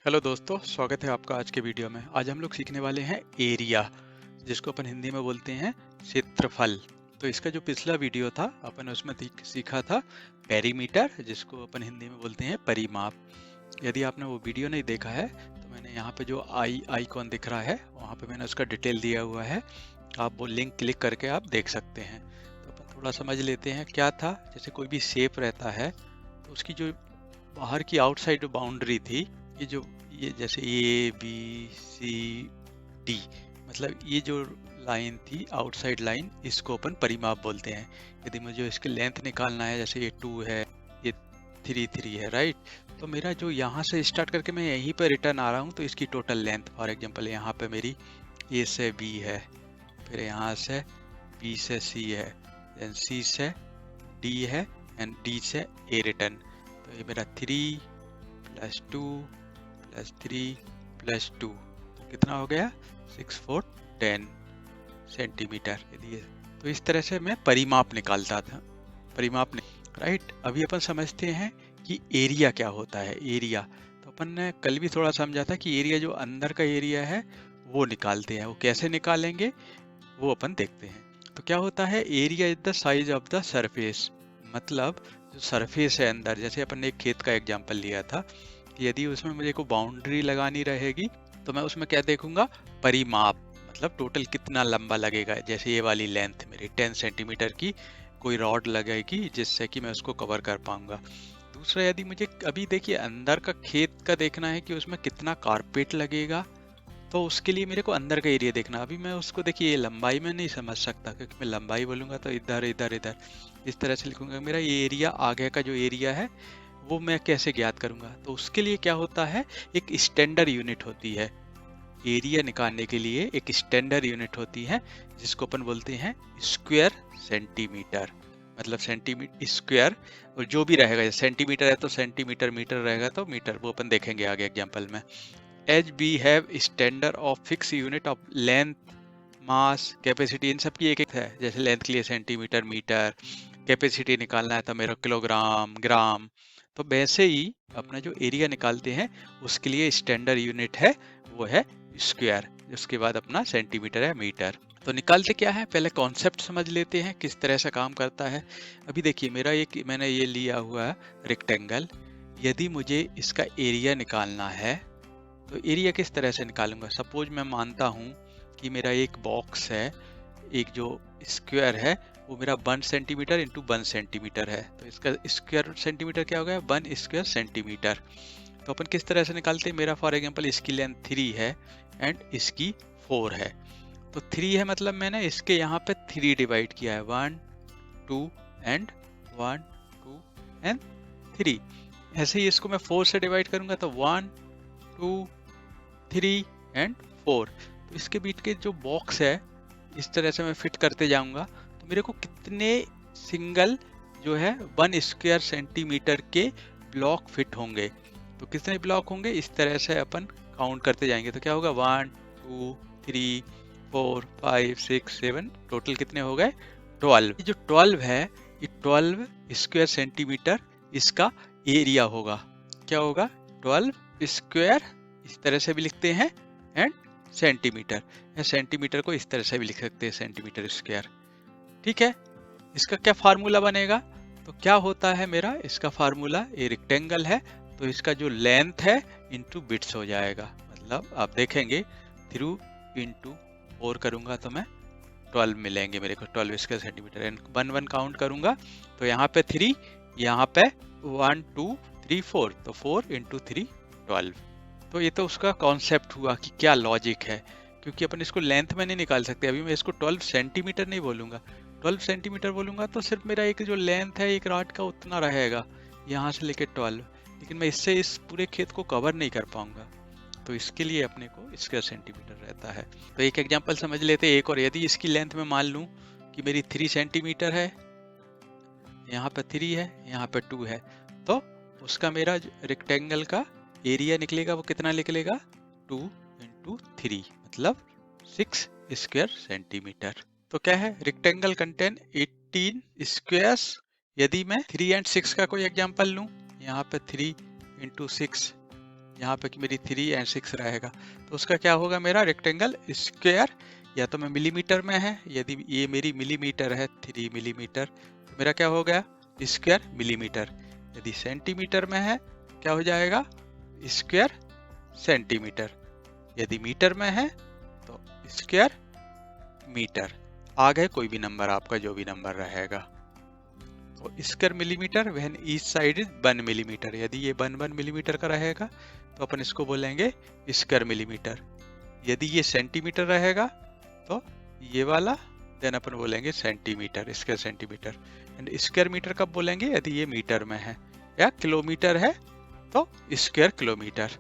Hello दोस्तों, स्वागत है आपका आज के वीडियो में। आज हम लोग सीखने वाले हैं एरिया, जिसको अपन हिंदी में बोलते हैं क्षेत्रफल। तो इसका जो पिछला वीडियो था अपन उसमें सीखा था पेरीमीटर, जिसको अपन हिंदी में बोलते हैं परिमाप। यदि आपने वो वीडियो नहीं देखा है तो मैंने यहाँ पे जो आइकॉन दिख रहा है वहाँ पे मैंने उसका डिटेल दिया हुआ है, आप वो लिंक क्लिक करके आप देख सकते हैं। तो अपन थोड़ा समझ लेते हैं क्या था। जैसे कोई भी शेप रहता है तो उसकी जो बाहर की आउटसाइड जो बाउंड्री थी, ये जैसे ए बी सी डी, मतलब ये जो लाइन थी आउटसाइड लाइन, इसको अपन परिमाप बोलते हैं। यदि मुझे इसकी लेंथ निकालना है, जैसे ये 2 है, ये 3 है, राइट। तो मेरा जो यहाँ से स्टार्ट करके मैं यहीं पर रिटर्न आ रहा हूँ, तो इसकी टोटल लेंथ फॉर एग्जांपल यहाँ पे मेरी ए से बी है, फिर यहाँ से बी से सी है, देन सी से डी है, एंड डी से ए रिटर्न। तो ये मेरा 3 + 2 + 3 + 2 तो कितना हो गया 6 4 10 सेंटीमीटर। यदि तो इस तरह से मैं परिमाप निकालता था, परिमाप राइट। अभी अपन समझते हैं कि एरिया क्या होता है। एरिया तो अपन ने कल भी थोड़ा समझा था कि एरिया जो अंदर का एरिया है वो निकालते हैं। वो कैसे निकालेंगे वो अपन देखते हैं। तो क्या होता है, area is the size of the surface, मतलब जो सरफेस है अंदर। जैसे अपन ने एक खेत का एग्जांपल लिया था कि यदि उसमें मुझे को बाउंड्री लगानी रहेगी तो मैं उसमें क्या देखूंगा, परिमाप, मतलब टोटल कितना लंबा लगेगा। जैसे ये वाली लेंथ मेरी 10 सेंटीमीटर की कोई रॉड लगेगी जिससे कि मैं उसको कवर कर पाऊंगा। दूसरा, यदि मुझे अभी देखिए अंदर का खेत का देखना है कि उसमें कितना कारपेट लगेगा, तो उसके लिए मेरे को अंदर का एरिया देखना। अभी मैं उसको देखिए ये लंबाई में नहीं समझ सकता, क्योंकि मैं लंबाई बोलूंगा तो इधर इधर इधर इस तरह से लिखूंगा। मेरा ये एरिया आगे का जो एरिया है वो मैं कैसे ज्ञात करूंगा। तो उसके लिए क्या होता है, एक स्टैंडर्ड यूनिट होती है। एरिया निकालने के लिए एक स्टैंडर्ड यूनिट होती है जिसको अपन बोलते हैं स्क्वायर सेंटीमीटर, मतलब सेंटीमीटर स्क्वायर। और जो भी रहेगा, सेंटीमीटर है तो सेंटीमीटर, मीटर रहेगा तो मीटर, वो अपन देखेंगे आगे एग्जाम्पल में। As we have standard of fix unit of length, mass, capacity, इन सब की एक एक है। जैसे लेंथ के लिए सेंटीमीटर, मीटर, कैपेसिटी निकालना है तो मेरा किलोग्राम, ग्राम। तो वैसे ही अपना जो एरिया निकालते हैं उसके लिए स्टैंडर्ड यूनिट है, वो है स्क्वायर। उसके बाद अपना सेंटीमीटर है, मीटर। तो निकालते क्या है, पहले कॉन्सेप्ट समझ लेते हैं किस तरह से काम करता है। अभी देखिए मेरा एक मैंने ये लिया हुआ है रेक्टेंगल। यदि मुझे इसका एरिया निकालना है तो एरिया किस तरह से निकालूंगा। सपोज मैं मानता हूँ कि मेरा एक बॉक्स है, एक जो स्क्वायर है वो मेरा 1 सेंटीमीटर इंटू 1 सेंटीमीटर है, तो इसका स्क्वायर सेंटीमीटर क्या हो गया, 1 स्क्वायर सेंटीमीटर। तो अपन किस तरह से निकालते हैं, मेरा फॉर एग्जांपल इसकी लेंथ 3 है एंड इसकी 4 है। तो 3 है मतलब मैंने इसके यहाँ पे 3 डिवाइड किया है, 1 2 एंड 1 2 एंड 3। ऐसे ही इसको मैं 4 से डिवाइड करूंगा तो 1 2 3 एंड 4। तो इसके बीच के जो बॉक्स है इस तरह से मैं फिट करते जाऊंगा तो मेरे को कितने सिंगल जो है 1 स्क्वायर सेंटीमीटर के ब्लॉक फिट होंगे। तो कितने ब्लॉक होंगे, इस तरह से अपन काउंट करते जाएंगे। तो क्या होगा, 1 2 3 4 5 6 7, टोटल कितने हो गए 12। ये जो 12 है, ये 12 स्क्वायर सेंटीमीटर इसका एरिया होगा। क्या होगा, 12 स्क्वायर, इस तरह से भी लिखते हैं, एंड सेंटीमीटर, या सेंटीमीटर को इस तरह से भी लिख सकते हैं, सेंटीमीटर स्क्वायर। ठीक है, इसका क्या फार्मूला बनेगा, तो क्या होता है मेरा इसका फार्मूला, ये रेक्टेंगल है तो इसका जो लेंथ है इंटू बिट्स हो जाएगा। मतलब आप देखेंगे 3 इंटू 4 करूंगा तो मैं 12 मिलेंगे मेरे को, 12 स्क्वायर सेंटीमीटर। एंड 1 1 काउंट करूंगा तो यहाँ पे 3, यहाँ पे 1 2 3 4, तो 4 इंटू 3 12। तो ये तो उसका कॉन्सेप्ट हुआ कि क्या लॉजिक है, क्योंकि अपन इसको लेंथ में नहीं निकाल सकते। अभी मैं इसको 12 सेंटीमीटर नहीं बोलूँगा, 12 सेंटीमीटर बोलूँगा तो सिर्फ मेरा एक जो लेंथ है एक रॉड का उतना रहेगा, यहाँ से लेके 12। लेकिन मैं इससे इस पूरे खेत को कवर नहीं कर पाऊंगा, तो इसके लिए अपने को स्क्वायर सेंटीमीटर रहता है। तो एक एग्जांपल समझ लेते हैं एक और। यदि इसकी लेंथ में मान लूँ कि मेरी 3 सेंटीमीटर है, यहाँ पे 3 है, यहाँ पे 2 है, तो उसका मेरा रेक्टेंगल का एरिया निकलेगा, वो कितना निकलेगा, 2 इंटू 3, मतलब 6 स्क्वायर सेंटीमीटर। तो क्या है, रेक्टेंगल कंटेन 18 स्क्वायर्स। यदि मैं 3 एंड 6 का कोई एग्जांपल लूं, यहाँ पे 3 इंटू 6, यहाँ पे कि मेरी 3 एंड 6 रहेगा, तो उसका क्या होगा मेरा रेक्टेंगल स्क्वायर, या तो मैं मिलीमीटर में है, यदि ये मेरी मिलीमीटर है 3 मिलीमीटर, तो मेरा क्या हो गया स्क्वायर मिलीमीटर। यदि सेंटीमीटर में है क्या हो जाएगा स्क्वायर सेंटीमीटर, यदि मीटर में है तो स्क्वायर मीटर। आ गए कोई भी नंबर, आपका जो भी नंबर रहेगा। तो square millimetre when each side is 1 millimetre, यदि ये 1 मिलीमीटर का रहेगा तो अपन इसको बोलेंगे स्क्वायर मिलीमीटर। यदि ये सेंटीमीटर रहेगा तो ये वाला देन अपन बोलेंगे centimetre, square centimetre. And square metre कब बोलेंगे, यदि ये मीटर में है, या किलोमीटर है तो स्क्वायर किलोमीटर।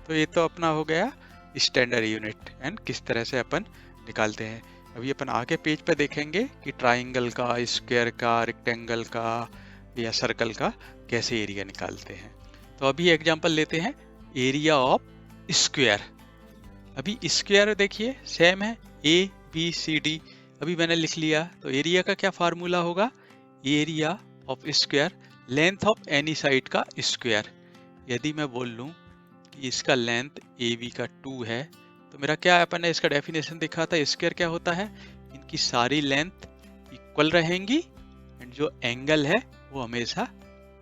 तो ये तो अपना हो गया स्टैंडर्ड यूनिट एंड किस तरह से अपन निकालते हैं। अभी अपन आगे पेज पे देखेंगे कि ट्राइंगल का, स्क्वायर का, रेक्टेंगल का या सर्कल का कैसे एरिया निकालते हैं। तो अभी एग्जांपल लेते हैं एरिया ऑफ स्क्वायर। अभी स्क्वायर देखिए सेम है ABCD, अभी मैंने लिख लिया। तो एरिया का क्या फार्मूला होगा, area of square length of any side का स्क्वायर। यदि मैं बोल लूं कि इसका लेंथ AB का 2 है, तो मेरा क्या अपन ने इसका डेफिनेशन देखा था, स्क्वायर क्या होता है, इनकी सारी लेंथ इक्वल रहेंगी एंड जो एंगल है वो हमेशा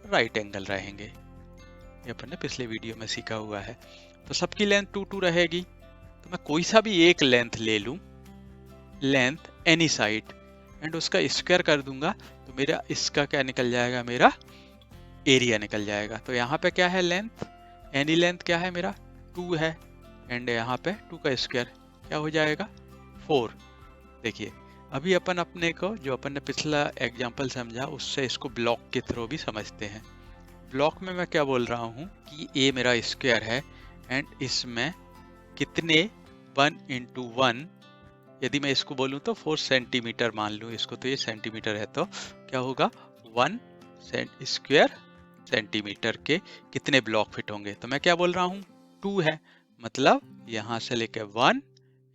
राइट एंगल रहेंगे। ये अपन ने पिछले वीडियो में सीखा हुआ है। तो सबकी लेंथ 2 रहेगी, तो मैं कोई सा भी एक लेंथ ले लूं, लेंथ एनी साइड, एंड उसका स्क्वायर कर दूंगा, तो मेरा इसका क्या निकल जाएगा, मेरा एरिया निकल जाएगा। तो यहाँ पे क्या है लेंथ, एनी लेंथ क्या है मेरा 2 है, एंड यहाँ पे 2 का स्क्वायर क्या हो जाएगा 4। देखिए अभी अपन अपने को जो अपन ने पिछला एग्जांपल समझा उससे इसको ब्लॉक के थ्रू भी समझते हैं। ब्लॉक में मैं क्या बोल रहा हूँ कि ये मेरा स्क्वायर है एंड इसमें कितने 1 into 1, यदि मैं इसको बोलूँ तो 4 सेंटीमीटर मान लूँ इसको, तो ये सेंटीमीटर है, तो क्या होगा 1 स्क्वायर सेंटीमीटर के कितने ब्लॉक फिट होंगे। तो मैं क्या बोल रहा हूँ 2 है, मतलब यहाँ से लेके 1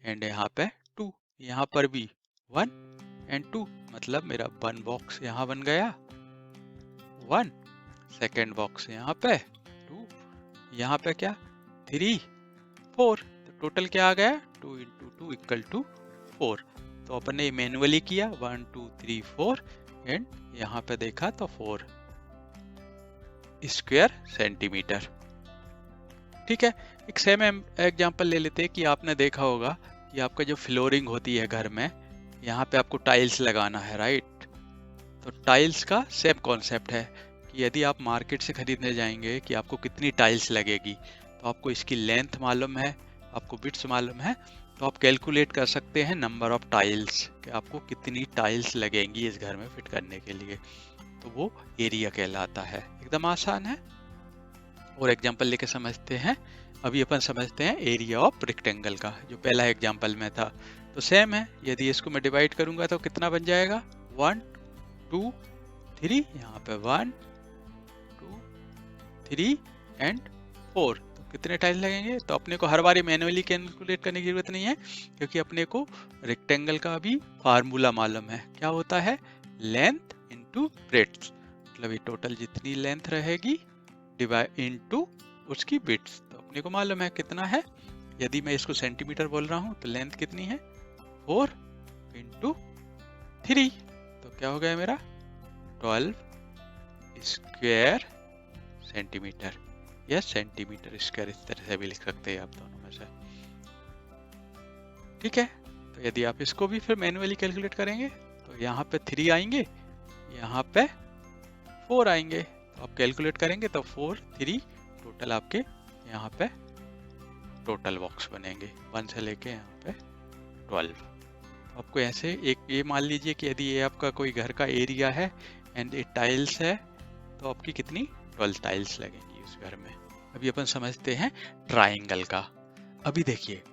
एंड यहाँ पे 2, यहाँ पर भी 1 एंड 2, मतलब मेरा 1 बॉक्स यहाँ बन गया 1, सेकेंड बॉक्स यहाँ पे 2, यहाँ पे क्या 3 4, तो टोटल क्या आ गया 2 into 2 इक्वल टू 4। तो अपन ने मैनुअली किया 1 2 3 4 एंड यहाँ पे देखा तो 4 स्क्वायर सेंटीमीटर। ठीक है, एक सेम एग्जांपल ले लेते हैं कि आपने देखा होगा कि आपका जो फ्लोरिंग होती है घर में, यहाँ पे आपको टाइल्स लगाना है, राइट। तो टाइल्स का सेम कॉन्सेप्ट है कि यदि आप मार्केट से खरीदने जाएंगे कि आपको कितनी टाइल्स लगेगी, तो आपको इसकी लेंथ मालूम है, आपको विड्थ मालूम है, तो आप कैलकुलेट कर सकते हैं नंबर ऑफ टाइल्स कि आपको कितनी टाइल्स लगेंगी इस घर में फिट करने के लिए। तो वो एरिया कहलाता है। एकदम आसान है। और एग्जांपल लेके समझते हैं। अभी अपन समझते हैं एरिया ऑफ रेक्टेंगल का, जो पहला एग्जांपल में था। तो सेम है, यदि इसको मैं डिवाइड करूंगा तो कितना बन जाएगा 1 2 3, यहाँ पे 1 2 3 एंड 4। तो कितने टाइल्स लगेंगे, तो अपने को हर बार मैन्युअली कैलकुलेट करने की जरूरत नहीं है, क्योंकि अपने को रेक्टेंगल का भी फार्मूला मालूम है। क्या होता है लेंथ इंटू ब्रेड्थ, मतलब ये टोटल जितनी लेंथ रहेगी डिवाइड इनटू उसकी बिट्स। तो अपने को मालूम है कितना है। यदि मैं इसको सेंटीमीटर बोल रहा हूँ तो लेंथ कितनी है 4 इंटू 3, तो क्या हो गया मेरा 12 स्क्वायर सेंटीमीटर या सेंटीमीटर स्क्वायर, इस तरह से भी लिख सकते हैं आप दोनों में से। ठीक है, तो यदि आप इसको भी फिर मैन्युअली कैलकुलेट करेंगे तो यहाँ पे 3 आएंगे, यहाँ पे 4 आएंगे। तो आप कैलकुलेट करेंगे तो 4 3 टोटल आपके यहाँ पे टोटल बॉक्स बनेंगे 1 से लेके यहाँ पे 12। तो आपको ऐसे एक ये मान लीजिए कि यदि ये आपका कोई घर का एरिया है एंड ये टाइल्स है, तो आपकी कितनी 12 टाइल्स लगेंगी उस घर में। अभी अपन समझते हैं ट्राइंगल का। अभी देखिए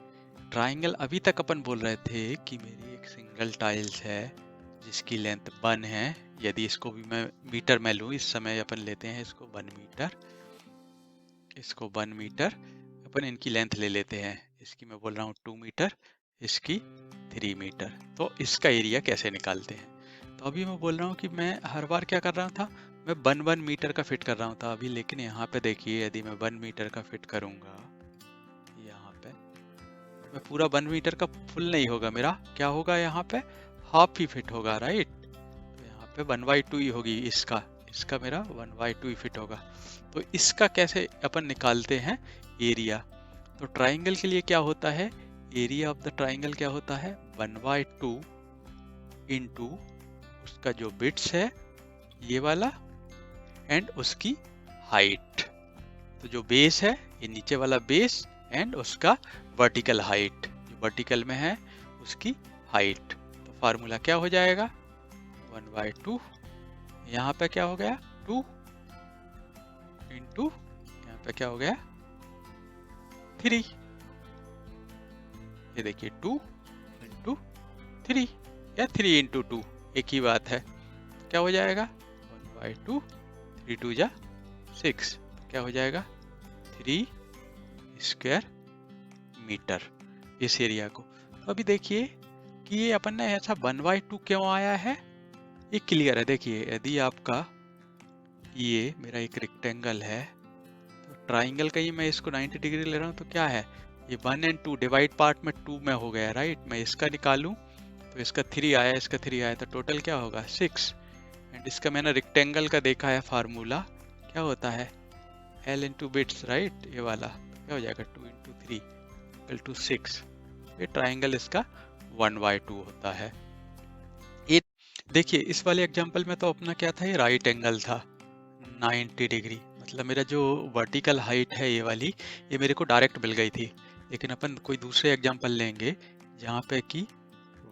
ट्राइंगल, अभी तक अपन बोल रहे थे कि मेरी एक सिंगल टाइल्स है जिसकी लेंथ 1 है। यदि इसको भी मैं मीटर में लूँ, इस समय अपन लेते हैं इसको 1 मीटर, इसको 1 मीटर अपन इनकी लेंथ ले लेते हैं। इसकी मैं बोल रहा हूँ 2 मीटर, इसकी 3 मीटर। तो इसका एरिया कैसे निकालते हैं, तो अभी मैं बोल रहा हूँ कि मैं हर बार क्या कर रहा था मैं 1 मीटर का फिट कर रहा हूँ था अभी, लेकिन यहाँ पे देखिए यदि मैं 1 मीटर का फिट करूँगा यहाँ पे, मैं पूरा 1 मीटर का फुल नहीं होगा मेरा, क्या होगा यहाँ पे, हाफ ही फिट होगा, राइट। तो यहाँ पे 1/2 ही होगी इसका, इसका मेरा 1/2 ही फिट होगा। तो इसका कैसे अपन निकालते हैं एरिया। तो ट्राइंगल के लिए क्या होता है, एरिया ऑफ द ट्राइंगल क्या होता है, 1/2 इंटू उसका जो बिट्स है ये वाला एंड उसकी हाइट। तो जो बेस है ये नीचे वाला बेस एंड उसका वर्टिकल हाइट, जो वर्टिकल में है उसकी हाइट। तो फार्मूला क्या हो जाएगा, 1/2, यहाँ पे क्या हो गया 2 इंटू यहाँ पे क्या हो गया 3, ये देखिए 2 इंटू 3 या 3 इंटू 2 एक ही बात है। क्या हो जाएगा 1/2, 3 2 जा 6, क्या हो जाएगा 3 स्क्वायर मीटर इस एरिया को। तो अभी देखिए कि ये अपन ने ऐसा 1/2 क्यों आया है, ये क्लियर है। देखिए यदि आपका ये मेरा एक रेक्टेंगल है, तो ट्राइंगल का ही मैं इसको 90 डिग्री ले रहा हूँ, तो क्या है ये 1 एंड 2 डिवाइड पार्ट में 2 में हो गया, राइट। मैं इसका निकालूं तो इसका 3 आया, इसका 3 आया, तो टोटल क्या होगा 6। एंड इसका मैंने रेक्टेंगल का देखा है फार्मूला, क्या होता है L इंटू बिट्स, राइट। ये वाला क्या हो जाएगा 2 इंटू 3 इक्वल टू 6। ये ट्राइंगल इसका 1/2 होता है। ये देखिए इस वाले एग्जांपल में तो अपना क्या था, ये राइट एंगल था 90 डिग्री, मतलब मेरा जो वर्टिकल हाइट है ये वाली, ये मेरे को डायरेक्ट मिल गई थी। लेकिन अपन कोई दूसरे एग्जांपल लेंगे जहाँ पे कि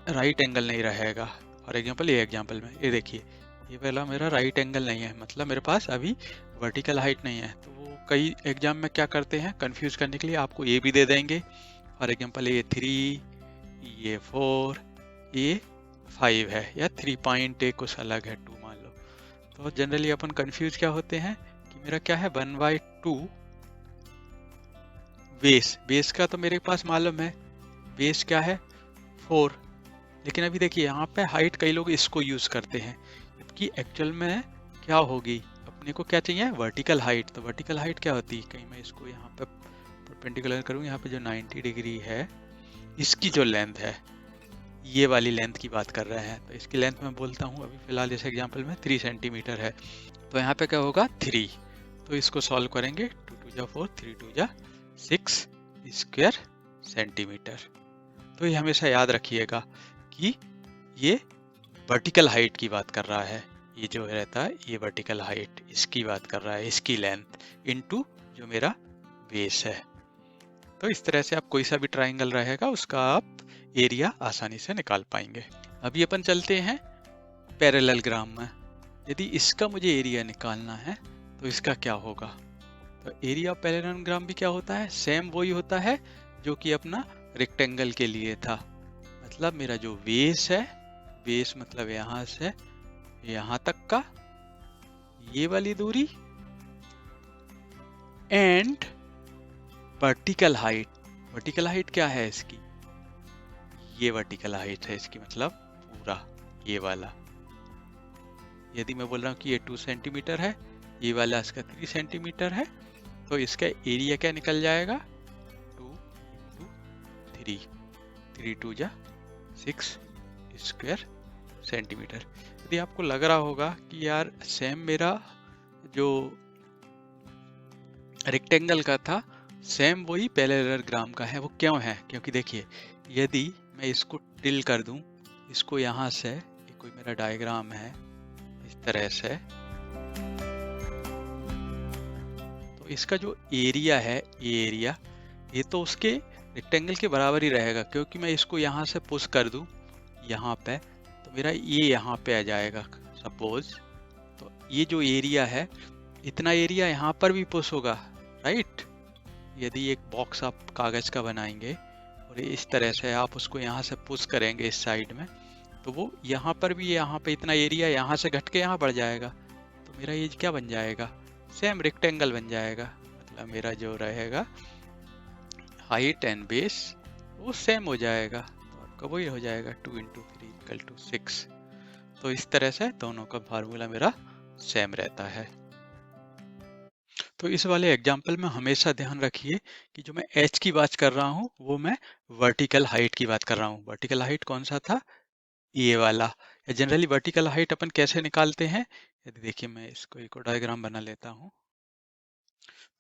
राइट एंगल नहीं रहेगा। फॉर एग्जांपल ये एग्जांपल में ये देखिए ये वाला मेरा राइट एंगल नहीं है, मतलब मेरे पास अभी वर्टिकल हाइट नहीं है। तो वो कई एग्जाम में क्या करते हैं, कंफ्यूज करने के लिए आपको ये भी दे देंगे। फॉर एग्जांपल ये 3, ये 4, ये 5 है, या 3 कुछ अलग है 2 मान लो। तो जनरली अपन कंफ्यूज क्या होते हैं कि मेरा क्या है 1/2 बेस का तो मेरे पास मालूम है, बेस क्या है 4। लेकिन अभी देखिए यहाँ पे हाइट कई लोग इसको यूज करते हैं, जबकि एक्चुअल में क्या होगी, अपने को क्या चाहिए वर्टिकल हाइट। तो वर्टिकल हाइट क्या होती है, कहीं मैं इसको यहाँ पे परपेंडिकुलर करूँ, यहाँ पे जो 90 डिग्री है इसकी जो लेंथ है, ये वाली लेंथ की बात कर रहे हैं। तो इसकी लेंथ मैं बोलता हूँ अभी फिलहाल जैसे एग्जांपल में 3 सेंटीमीटर है, तो यहाँ पे क्या होगा 3। तो इसको सॉल्व करेंगे, 2 2 जा 4, 3 2 जा 6 स्क्वायर सेंटीमीटर। तो ये हमेशा याद रखिएगा कि ये वर्टिकल हाइट की बात कर रहा है, ये जो रहता है ये वर्टिकल हाइट इसकी बात कर रहा है, इसकी लेंथ इनटू जो मेरा बेस है। तो इस तरह से आप कोई सा भी ट्राइंगल रहेगा उसका आप एरिया आसानी से निकाल पाएंगे। अभी अपन चलते हैं पैरेललोग्राम में। यदि इसका मुझे एरिया निकालना है तो इसका क्या होगा। तो एरिया ऑफ पैरेललोग्राम भी क्या होता है, सेम वही होता है जो कि अपना रेक्टेंगल के लिए था। मतलब मेरा जो बेस है, बेस मतलब यहाँ से यहाँ तक का ये वाली दूरी, and vertical height. Vertical height क्या है इसकी, ये वर्टिकल हाइट है इसकी, मतलब पूरा ये वाला। यदि मैं बोल रहा हूँ कि ये 2 सेंटीमीटर है, ये वाला इसका 3 सेंटीमीटर है, तो इसका एरिया क्या निकल जाएगा 2 इंटू 3, 3 2 जा 6 स्क्वायर सेंटीमीटर। यदि आपको लग रहा होगा कि यार सेम मेरा जो रेक्टेंगल का था सेम वही पैरेललोग्राम का है, वो क्यों है, क्योंकि देखिए यदि मैं इसको टिल कर दूं, इसको यहाँ से, ये कोई मेरा डायग्राम है इस तरह से, तो इसका जो एरिया है ये एरिया, ये तो उसके रेक्टेंगल के बराबर ही रहेगा, क्योंकि मैं इसको यहाँ से पुश कर दूं यहाँ पे, तो मेरा ये यहाँ पे आ जाएगा सपोज। तो ये जो एरिया है इतना एरिया यहाँ पर भी पुश होगा, राइट। यदि एक बॉक्स आप कागज का बनाएंगे और इस तरह से आप उसको यहाँ से पुश करेंगे इस साइड में, तो वो यहाँ पर भी, यहाँ पे इतना एरिया यहाँ से घट के यहाँ बढ़ जाएगा, तो मेरा ये क्या बन जाएगा, सेम रेक्टेंगल बन जाएगा। मतलब मेरा जो रहेगा हाइट एंड बेस वो सेम हो जाएगा, तो आपका वही हो जाएगा 2 इंटू 3 इक्वल टू 6। तो इस तरह से दोनों का फार्मूला मेरा सेम रहता है। तो इस वाले एग्जाम्पल में हमेशा ध्यान रखिए कि जो मैं एच की बात कर रहा हूँ वो मैं वर्टिकल हाइट की बात कर रहा हूँ। वर्टिकल हाइट कौन सा था? ये वाला। जनरली वर्टिकल हाइट अपन कैसे निकालते हैं? यदि देखिए मैं इसको एक और डायग्राम बना लेता हूँ।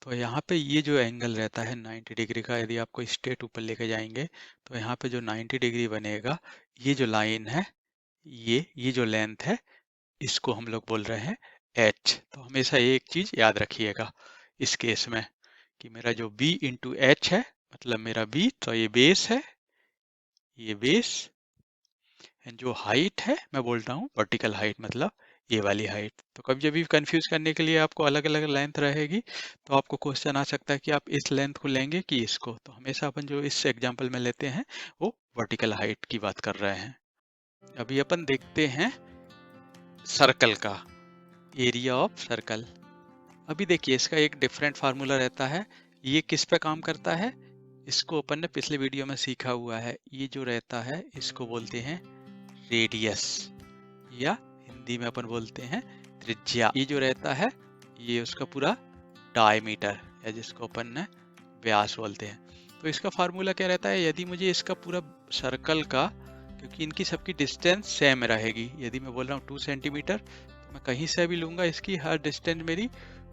तो यहाँ पे ये जो एंगल रहता है 90 डिग्री का, यदि आपको स्ट्रेट ऊपर लेके जाएंगे तो यहाँ पे जो 90 डिग्री बनेगा, ये जो लाइन है, ये जो लेंथ है, इसको हम लोग बोल रहे हैं एच। तो हमेशा एक चीज याद रखिएगा इस केस में कि मेरा जो b इंटू एच है, मतलब मेरा b, तो ये बेस है, ये बेस, जो हाइट है मैं बोल रहा हूँ वर्टिकल हाइट, मतलब ये वाली हाइट। तो कभी जब भी कंफ्यूज करने के लिए आपको अलग अलग लेंथ रहेगी तो आपको क्वेश्चन आ सकता है कि आप इस लेंथ को लेंगे कि इसको। तो हमेशा अपन जो इस एग्जांपल में लेते हैं वो वर्टिकल हाइट की बात कर रहे हैं। अभी अपन देखते हैं सर्कल का, एरिया ऑफ सर्कल। अभी देखिए इसका एक डिफरेंट फार्मूला रहता है। ये किस पे काम करता है? इसको अपन ने पिछले वीडियो में सीखा हुआ है। ये जो रहता है इसको बोलते हैं रेडियस, या हिंदी में अपन बोलते हैं त्रिज्या। ये जो रहता है ये उसका पूरा डायमीटर, या जिसको अपन ने व्यास बोलते हैं। तो इसका फार्मूला क्या रहता है? यदि मुझे इसका पूरा सर्कल का, क्योंकि इनकी सबकी डिस्टेंस सेम रहेगी, यदि मैं बोल रहा हूँ 2 सेंटीमीटर, तो मैं कहीं से भी लूंगा इसकी हर डिस्टेंस मेरी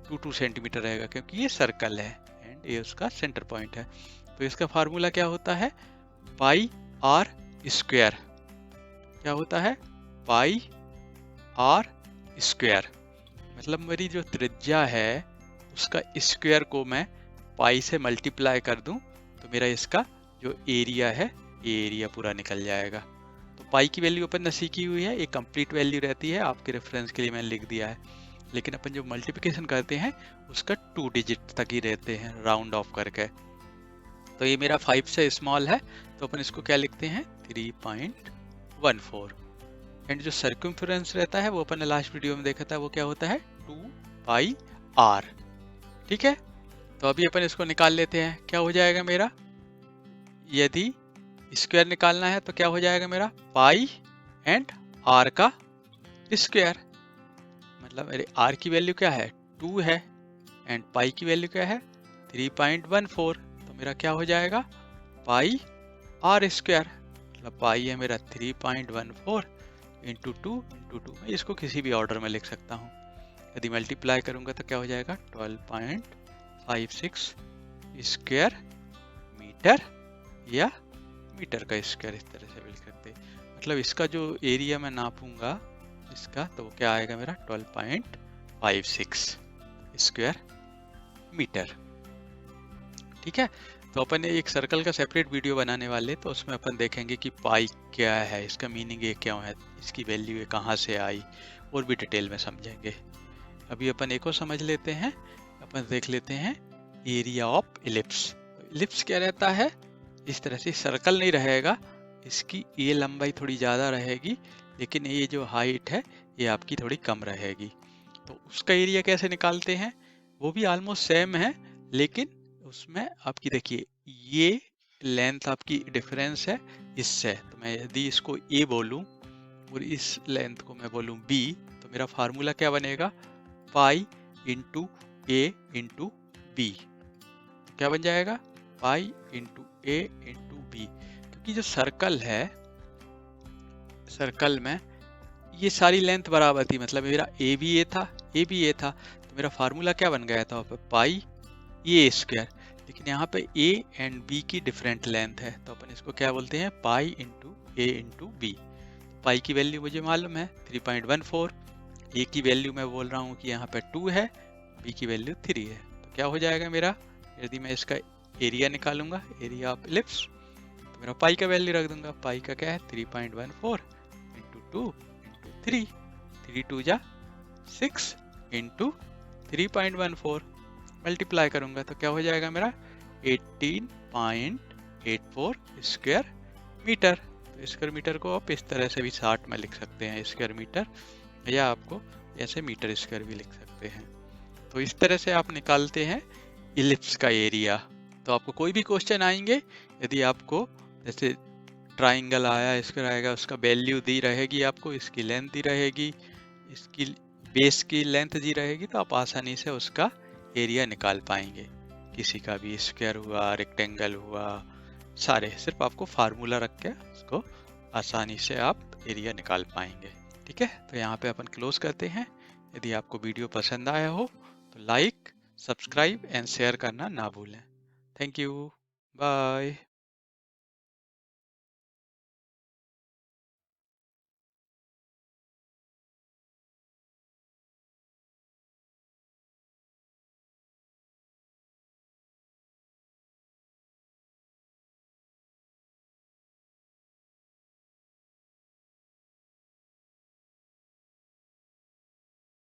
2 सेंटीमीटर रहेगा, क्योंकि ये सर्कल है एंड ये उसका सेंटर पॉइंट है। तो इसका फार्मूला क्या होता है? पाई आर स्क्वायर। क्या होता है? पाई आर स्क्वायर। मतलब मेरी जो त्रिज्या है उसका स्क्वायर को मैं पाई से मल्टीप्लाई कर दूं तो मेरा इसका जो एरिया है, ये एरिया पूरा निकल जाएगा। तो पाई की वैल्यू अपन ने सीखी हुई है, एक कंप्लीट वैल्यू रहती है, आपके रेफरेंस के लिए मैंने लिख दिया है। लेकिन अपन जो मल्टीप्लिकेशन करते हैं उसका 2 डिजिट तक ही रहते हैं राउंड ऑफ करके। तो ये मेरा 5 से स्मॉल है तो अपन इसको क्या लिखते हैं? 3.14। एंड जो सर्कम्फ्रेंस रहता है वो अपन ने लास्ट वीडियो में देखा था, वो क्या होता है? 2 पाई आर। ठीक है, तो अभी अपन इसको निकाल लेते हैं। क्या हो जाएगा मेरा? यदि स्क्वायर निकालना है तो क्या हो जाएगा मेरा? पाई एंड आर का स्क्वायर। मतलब मेरे आर की वैल्यू क्या है? 2 है एंड पाई की वैल्यू क्या है? 3.14। तो मेरा क्या हो जाएगा? पाई आर स्क्वायर। मतलब पाई है मेरा 3.14 इंटू 2 मैं इसको किसी भी ऑर्डर में लिख सकता हूँ। यदि मल्टीप्लाई करूंगा तो क्या हो जाएगा? 12.56 स्क्वायर मीटर, या मीटर का स्क्वायर, इस तरह से भी लिख सकते हैं। मतलब इसका जो एरिया मैं नापूंगा इसका, तो वो क्या आएगा मेरा? 12.56 स्क्वायर मीटर। ठीक है, तो अपन एक सर्कल का सेपरेट वीडियो बनाने वाले, तो उसमें अपन देखेंगे कि पाई क्या है, इसका मीनिंग ये क्यों है, इसकी वैल्यू ये कहाँ से आई, और भी डिटेल में समझेंगे। अभी अपन एक और समझ लेते हैं। अपन देख लेते हैं एरिया ऑफ इलिप्स। इलिप्स क्या रहता है? इस तरह से सर्कल नहीं रहेगा, इसकी ये लंबाई थोड़ी ज़्यादा रहेगी, लेकिन ये जो हाइट है ये आपकी थोड़ी कम रहेगी। तो उसका एरिया कैसे निकालते हैं? वो भी ऑलमोस्ट सेम है, लेकिन उसमें आपकी देखिए ये लेंथ आपकी डिफरेंस है इससे। तो मैं यदि इसको ए बोलूं और इस लेंथ को मैं बोलूं बी, तो मेरा फार्मूला क्या बनेगा? पाई इंटू ए इंटू बी। क्या बन जाएगा? पाई इंटू ए इंटू बी। क्योंकि जो सर्कल है, सर्कल में ये सारी लेंथ बराबर थी, मतलब मेरा ए भी ए था, ए भी ए था, तो मेरा फार्मूला क्या बन गया था? पाई ए स्क्वायर। लेकिन यहाँ पे ए एंड बी की डिफरेंट लेंथ है, तो अपन इसको क्या बोलते हैं? पाई इंटू ए इंटू बी। पाई की वैल्यू मुझे मालूम है 3.14, ए की वैल्यू मैं बोल रहा हूँ कि यहाँ पे 2 है, बी की वैल्यू 3 है। तो क्या हो जाएगा मेरा? यदि मैं इसका एरिया निकालूंगा, एरिया ऑफ इलिप्स, तो मेरा पाई का वैल्यू रख दूंगा। पाई का क्या है? 3.14 इंटू 2 इंटू 3, 3 2 जा 6 इंटू 3.14 मल्टीप्लाई करूंगा तो क्या हो जाएगा मेरा? 18.84 स्क्वायर मीटर। तो स्क्वायर मीटर को आप इस तरह से भी शॉर्ट में लिख सकते हैं, स्क्वायर मीटर, या आपको ऐसे मीटर स्क्वायर भी लिख सकते हैं। तो इस तरह से आप निकालते हैं इलिप्स का एरिया। तो आपको कोई भी क्वेश्चन आएंगे, यदि आपको जैसे ट्राइंगल आया, स्क्वायर आएगा, उसका वैल्यू दी रहेगी आपको, इसकी लेंथ दी रहेगी, इसकी बेस की लेंथ दी रहेगी तो आप आसानी से उसका एरिया निकाल पाएंगे। किसी का भी स्क्वायर हुआ, रेक्टेंगल हुआ, सारे सिर्फ आपको फार्मूला रख के उसको आसानी से आप एरिया निकाल पाएंगे। ठीक है, तो यहाँ पे अपन क्लोज करते हैं। यदि आपको वीडियो पसंद आया हो तो लाइक, सब्सक्राइब एंड शेयर करना ना भूलें। Thank you, bye.